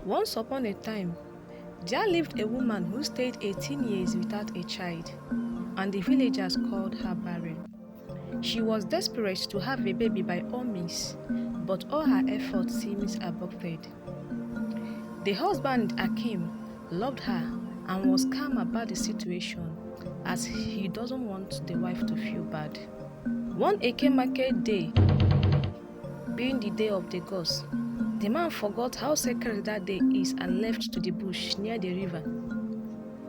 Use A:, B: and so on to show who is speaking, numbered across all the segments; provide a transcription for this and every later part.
A: Once upon a time, there lived a woman who stayed 18 years without a child, and the villagers called her barren. She was desperate to have a baby by all means, but all her efforts seemed aborted. The husband, Akim, loved her and was calm about the situation as he doesn't want the wife to feel bad. One Eke market day, being the day of the gods, the man forgot how sacred that day is and left to the bush near the river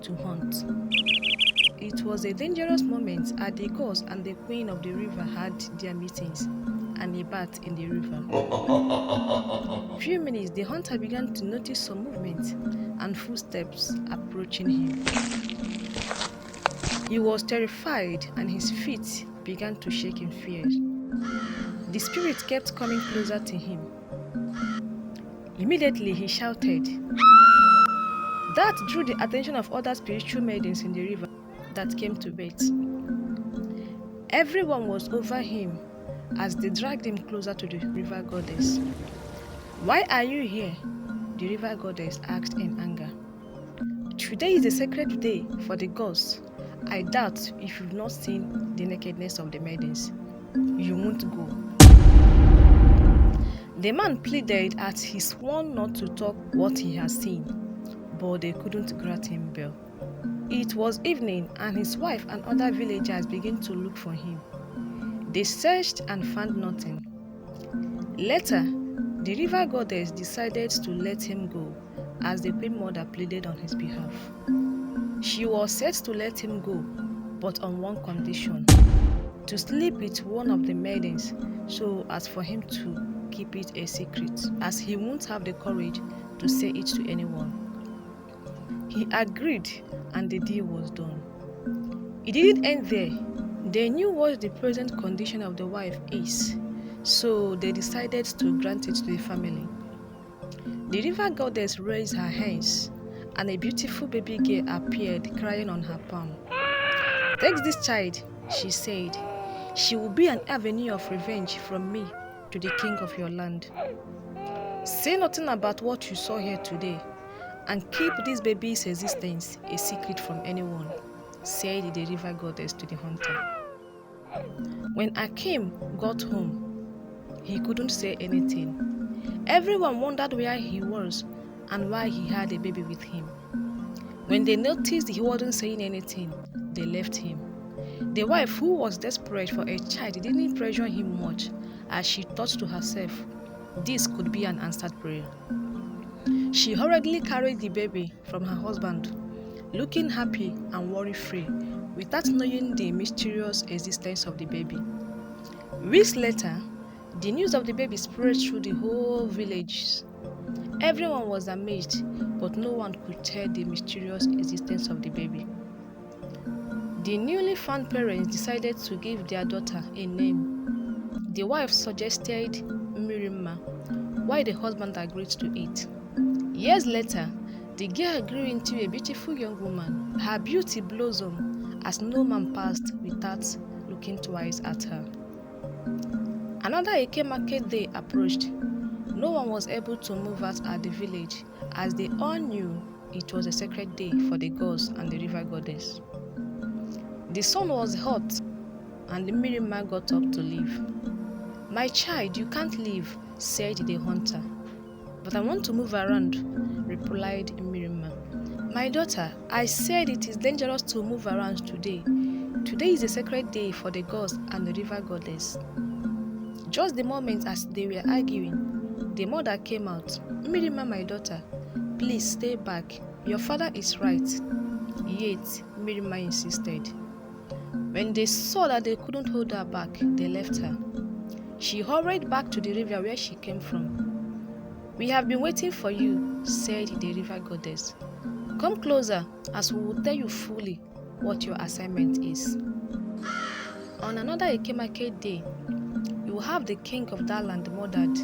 A: to hunt. It was a dangerous moment as the gods and the queen of the river had their meetings and a bath in the river. Few minutes, the hunter began to notice some movement and footsteps approaching him. He was terrified and his feet began to shake in fear. The spirit kept coming closer to him. Immediately he shouted. That drew the attention of other spiritual maidens in the river that came to bathe. Everyone was over him as they dragged him closer to the river goddess. Why are you here? The river goddess asked in anger. Today is a sacred day for the gods. I doubt if you've not seen the nakedness of the maidens, you won't go. The man pleaded as he sworn not to talk what he had seen, but they couldn't grant him bail. It was evening and his wife and other villagers began to look for him. They searched and found nothing. Later, the river goddess decided to let him go as the queen mother pleaded on his behalf. She was set to let him go, but on one condition: to sleep with one of the maidens so as for him to keep it a secret, as he won't have the courage to say it to anyone. He agreed and the deal was done. It didn't end there. They knew what the present condition of the wife is, so they decided to grant it to the family. The river goddess raised her hands and a beautiful baby girl appeared crying on her palm. Take this child, she said. She will be an avenue of revenge from me to the king of your land. Say nothing about what you saw here today and keep this baby's existence a secret from anyone, said the river goddess to the hunter. When Akim got home, he couldn't say anything. Everyone wondered where he was and why he had a baby with him. When they noticed he wasn't saying anything, they left him. The wife, who was desperate for a child, didn't pressure him much, as she thought to herself, this could be an answered prayer. She hurriedly carried the baby from her husband, looking happy and worry-free, without knowing the mysterious existence of the baby. Weeks later, the news of the baby spread through the whole village. Everyone was amazed, but no one could tell the mysterious existence of the baby. The newly found parents decided to give their daughter a name. The wife suggested Mirima, while the husband agreed to it. Years later, the girl grew into a beautiful young woman. Her beauty blossomed as no man passed without looking twice at her. Another Eke market day approached. No one was able to move out at the village, as they all knew it was a sacred day for the gods and the river goddess. The sun was hot, and the Mirima got up to leave. My child, you can't leave, said the hunter. But I want to move around, replied Mirima. My daughter, I said it is dangerous to move around today. Today is a sacred day for the gods and the river goddess. Just the moment as they were arguing, the mother came out. Mirima, my daughter, please stay back. Your father is right. Yet, Mirima insisted. When they saw that they couldn't hold her back, they left her. She hurried back to the river where she came from. We have been waiting for you, said the river goddess. Come closer, as we will tell you fully what your assignment is. On another Eke market day, you will have the king of that land murdered,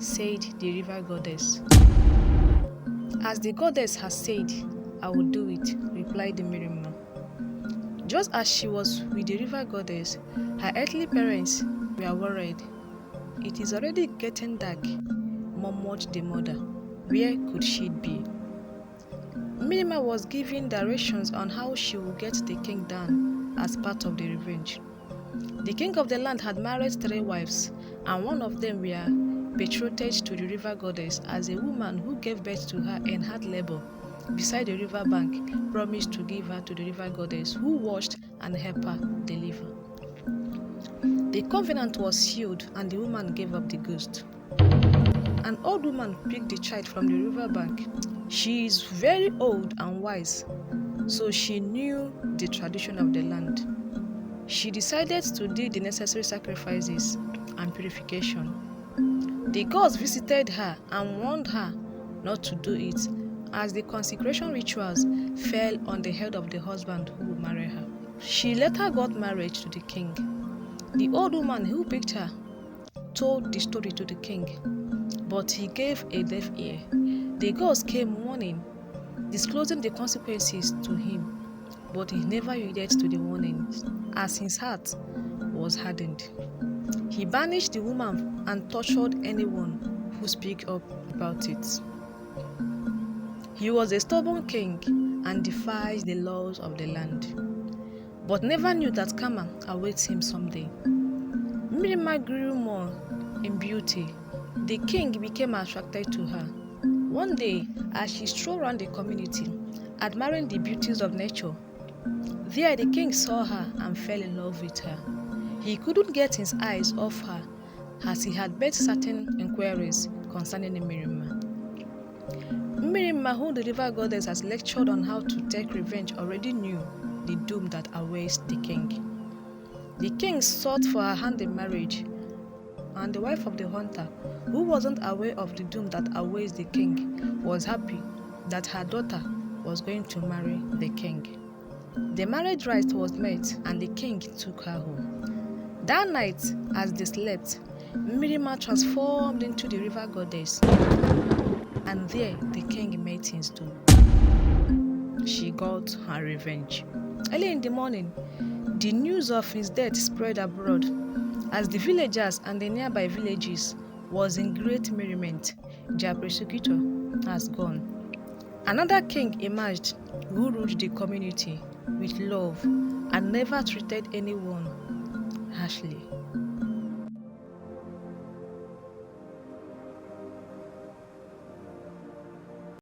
A: said the river goddess. As the goddess has said, I will do it, replied the Mirima. Just as she was with the river goddess, her earthly parents were worried. "It is already getting dark," murmured the mother. Where could she be? Mirima was given directions on how she would get the king down as part of the revenge. The king of the land had married 3 wives, and one of them were betrothed to the river goddess as a woman who gave birth to her in hard labor beside the river bank promised to give her to the river goddess who watched and helped her deliver. The covenant was sealed and the woman gave up the ghost. An old woman picked the child from the river bank. She is very old and wise, so she knew the tradition of the land. She decided to do the necessary sacrifices and purification. The gods visited her and warned her not to do it, as the consecration rituals fell on the head of the husband who would marry her. She later got married to the king. The old woman who picked her told the story to the king, but he gave a deaf ear. The gods came warning, disclosing the consequences to him, but he never heeded to the warnings, as his heart was hardened. He banished the woman and tortured anyone who spoke up about it. He was a stubborn king and defied the laws of the land, but never knew that karma awaits him someday. Mirima grew more in beauty. The king became attracted to her. One day, as she strolled around the community, admiring the beauties of nature, there the king saw her and fell in love with her. He couldn't get his eyes off her, as he had made certain inquiries concerning Mirima. Mirima, who the river goddess has lectured on how to take revenge, already knew the doom that awaits the king. The king sought for her hand in marriage, and the wife of the hunter, who wasn't aware of the doom that awaits the king, was happy that her daughter was going to marry the king. The marriage rite was met and the king took her home. That night, as they slept, Mirima transformed into the river goddess, and there the king met his doom. She got her revenge. Early in the morning, the news of his death spread abroad, as the villagers and the nearby villages was in great merriment. Their persecutor has gone. Another king emerged who ruled the community with love and never treated anyone harshly.